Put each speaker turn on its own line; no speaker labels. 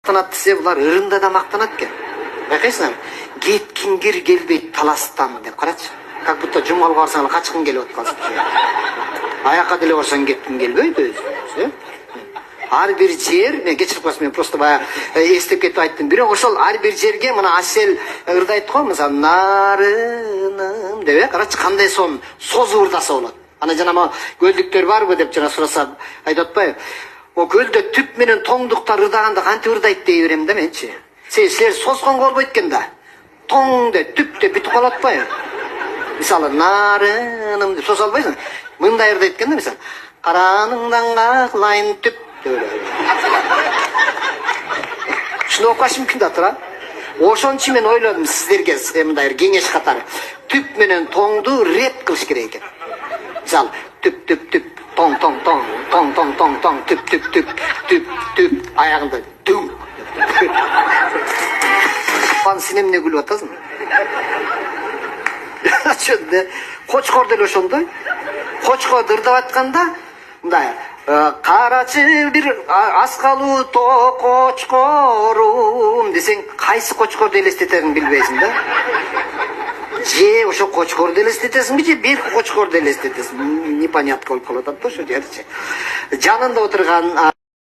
мактанат десе, булар ырымда да мактанат экен. Байкайсыңар, кеткиңер келбейт таластан деп карачы. Как будто жумгалга барсаң качкың келип аткансың. Аяка деле барсаң кеткиң келбейт өзү. Ар бир жер, мен кечирип коесуң, мен просто баягы эстеп кетип айттым. Бирок ошол ар бир жерге мына Асел ырдайт го, мисалы нарыным деп, карачы кандай созу ырдаса болот. Ана жана көлдүктөр барбы деп жана сураса айтып атпайбы? О көлдө түп менен тоңдуктар ырдаганда кантип ырдайт дей берем да менчи. Силер сосконго болбойт экен да. Тоң деп, түп деп бүтүп калып атпайбы? Мисалы нарыным деп созо албайсың. Мындай ырдайт экен да, мисалы караныңдан каклайын түп деп. Шуну окуш мүмкүн да тура. Ошон үчүн мен ойлодум сиздерге мындай кеңеш катары. Түп менен тоңду реп кылыш керек экен. Мисалы түп түп түп тоң тоң тоң тоң тоң тоң тоң түп түп түп түп түп аягында дүң. Сен эмне күлүп атасың? Кочкор деле ошондой. Кочкор ырдап атканда мындай карачы бир аскалуу тоо кочкорум десең, кайсы кочкорду элестетериңди билбейсиң да. Же ошо кочкорду элестетесиңби, же бир кочкорду элестетесиң? Непонятно болуп калып атат да ошо жерчи. Жанында отурган